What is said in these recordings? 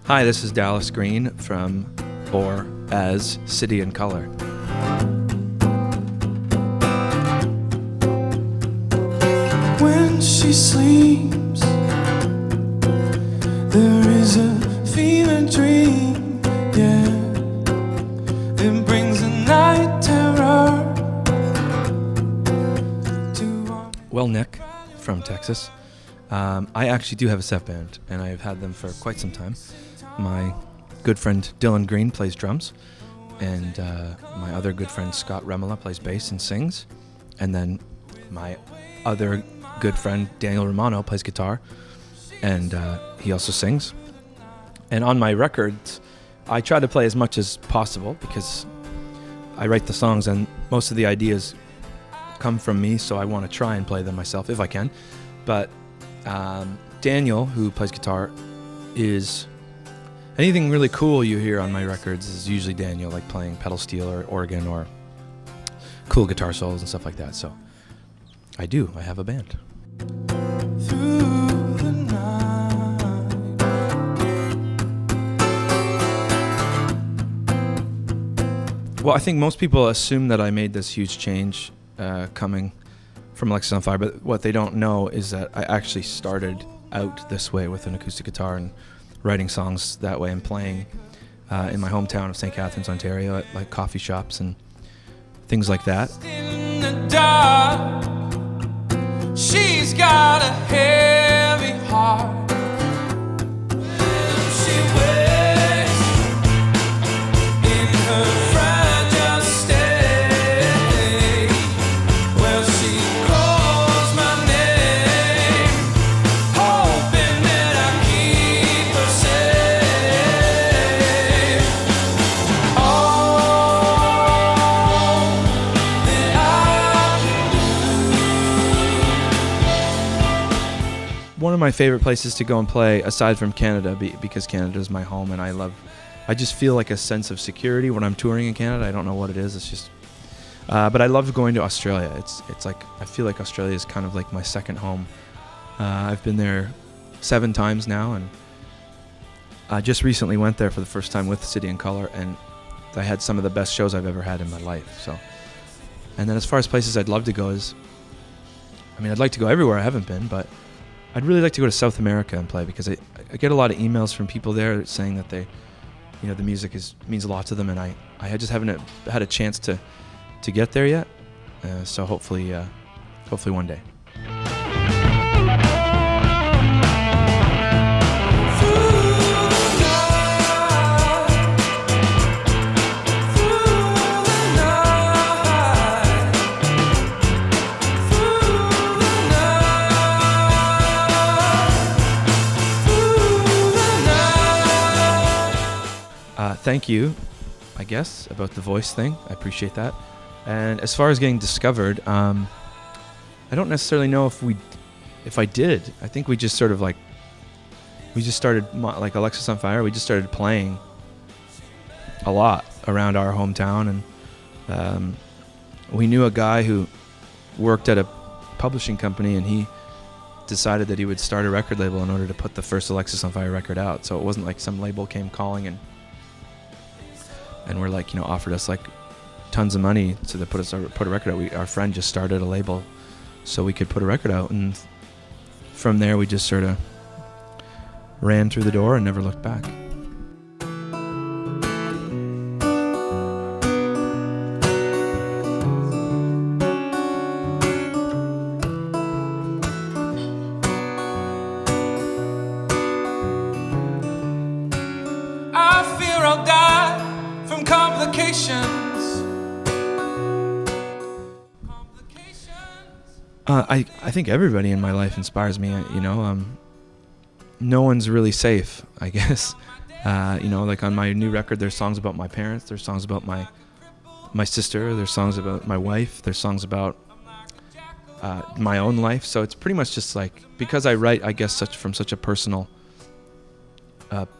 Hi, this is Dallas Green from, or as, City and Color. When she sleeps, there is a fever dream, yeah. It brings a night terror to Well, Nick from Texas. I actually do have a step band, and I've had them for quite some time. My good friend Dylan Green plays drums, and my other good friend Scott Remola plays bass and sings, and then my other good friend Daniel Romano plays guitar, and he also sings. And on my records, I try to play as much as possible because I write the songs and most of the ideas come from me, so I want to try and play them myself if I can. But Daniel, who plays guitar, is anything really cool you hear on my records is usually Daniel, like playing pedal steel or organ or cool guitar solos and stuff like that. So I have a band. through the night. Well, I think most people assume that I made this huge change coming from Alexis on Fire, but what they don't know is that I actually started out this way with an acoustic guitar and writing songs that way and playing in my hometown of St. Catharines, Ontario, at like coffee shops and things like that. In the dark, she's got a heavy heart. She waits in her fragile state. Well, she calls my name, hoping that I keep her safe. All that I can One of my favorite places to go and play, aside from Canada, because Canada is my home, and I just feel like a sense of security when I'm touring in Canada. I don't know what it is. It's just, but I love going to Australia. It's like I feel like Australia is kind of like my second home. I've been there 7 times now, and I just recently went there for the first time with City and Color, and I had some of the best shows I've ever had in my life. So, and then as far as places I'd love to go I'd like to go everywhere I haven't been, but I'd really like to go to South America and play because I get a lot of emails from people there saying that the music means a lot to them, and I just haven't had a chance to get there yet. So hopefully one day. Thank you, I guess, about the voice thing. I appreciate that. And as far as getting discovered, I don't necessarily know if I did. I think we just sort of we just started, like Alexis on Fire, we just started playing a lot around our hometown. And we knew a guy who worked at a publishing company, and he decided that he would start a record label in order to put the first Alexis on Fire record out. So it wasn't like some label came calling and we're like, offered us like tons of money to put a record out. Our friend just started a label so we could put a record out, and from there we just sort of ran through the door and never looked back. I fear I'll die from complications. I think everybody in my life inspires me. No one's really safe, I guess. Like on my new record, there's songs about my parents, there's songs about my sister, there's songs about my wife, there's songs about my own life. So it's pretty much just like, because I write, I guess, from such a personal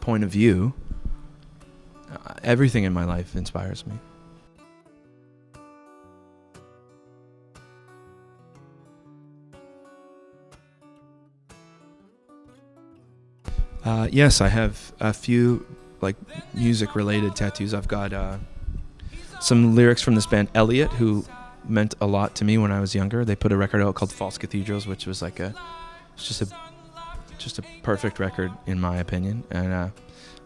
point of view, everything in my life inspires me. Yes, I have a few like music-related tattoos. I've got some lyrics from this band Elliot, who meant a lot to me when I was younger. They put a record out called False Cathedrals, which was like just a perfect record in my opinion. And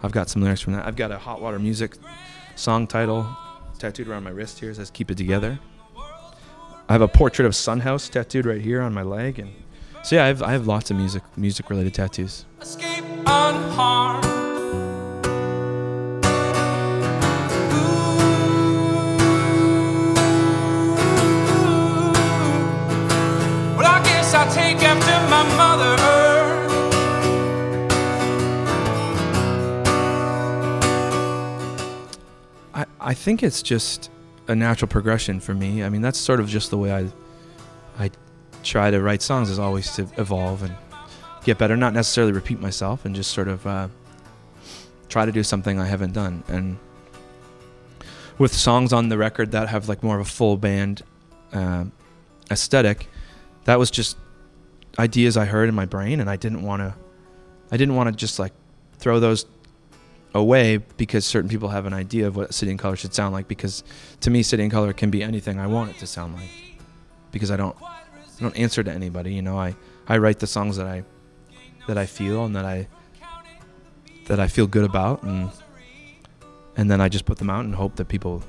I've got some lyrics from that. I've got a Hot Water Music song title tattooed around my wrist here. It says "Keep It Together." I have a portrait of Sunhouse tattooed right here on my leg, and so yeah, I have lots of music-related tattoos. Escape unharmed. Well, I guess I'll take after my mother. I think it's just a natural progression for me. I mean, that's sort of just the way I try to write songs, is always to evolve and get better, not necessarily repeat myself, and just sort of try to do something I haven't done. And with songs on the record that have like more of a full band aesthetic, that was just ideas I heard in my brain, and I didn't want to just like throw those away because certain people have an idea of what City and Color should sound like, because to me City and Color can be anything I want it to sound like, because I don't answer to anybody, you know. I write the songs that I feel and that I feel good about, and then I just put them out and hope that people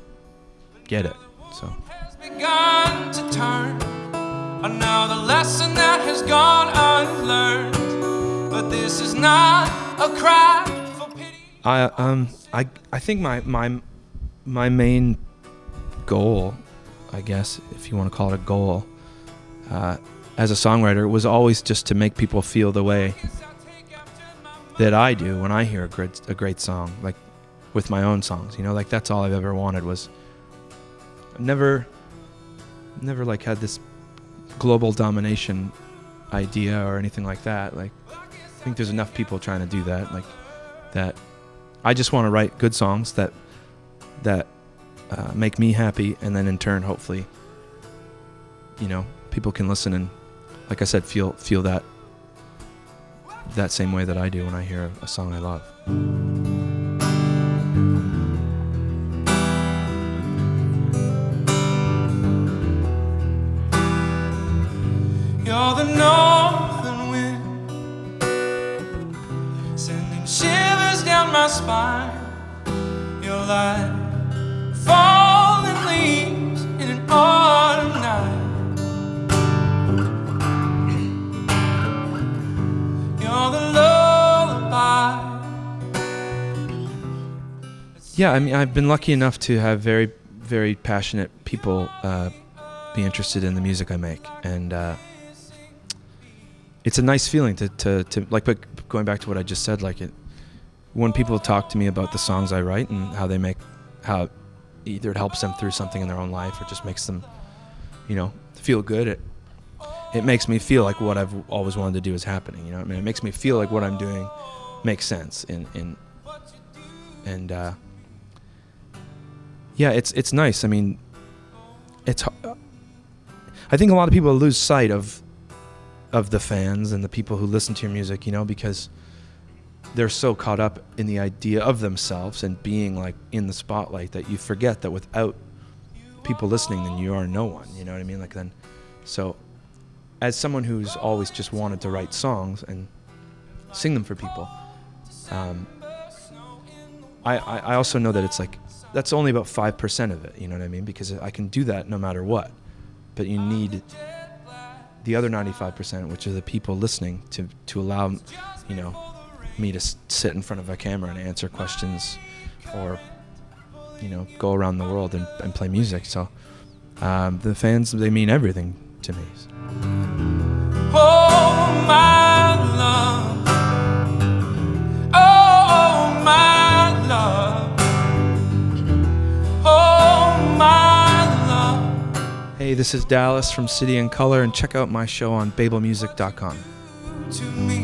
get it. So Has begun to turn. Another lesson that has gone unlearned. But this is not a cry for pity. I think my main goal, I guess, if you want to call it a goal, as a songwriter, was always just to make people feel the way that I do when I hear a great song, like with my own songs, you know. Like that's all I've ever wanted. Was never like had this global domination idea or anything like that. Like I think there's enough people trying to do that. Like that, I just want to write good songs that make me happy, and then in turn, hopefully, you know, people can listen and, like I said, feel that same way that I do when I hear a song I love. You're the northern wind, sending shivers down my spine. You're like falling leaves in an autumn night. You're the lullaby. Yeah, I mean, I've been lucky enough to have very, very passionate people be interested in the music I make, and it's a nice feeling to like, but going back to what I just said, like when people talk to me about the songs I write and how either it helps them through something in their own life or just makes them, you know, feel good. It makes me feel like what I've always wanted to do is happening. You know what I mean? It makes me feel like what I'm doing makes sense. Yeah, it's nice. I mean, I think a lot of people lose sight of the fans and the people who listen to your music, you know, because they're so caught up in the idea of themselves and being like in the spotlight that you forget that without people listening, then you are no one. You know what I mean? Like then, so as someone who's always just wanted to write songs and sing them for people, I also know that it's like, that's only about 5% of it, you know what I mean? Because I can do that no matter what, but you need the other 95%, which are the people listening, to allow, you know, me to sit in front of a camera and answer questions, or, you know, go around the world and play music. So the fans, they mean everything to me. Oh, my love. Oh, my love. Oh, my love. Hey, this is Dallas from City and Color, and check out my show on Baeblemusic.com. To me.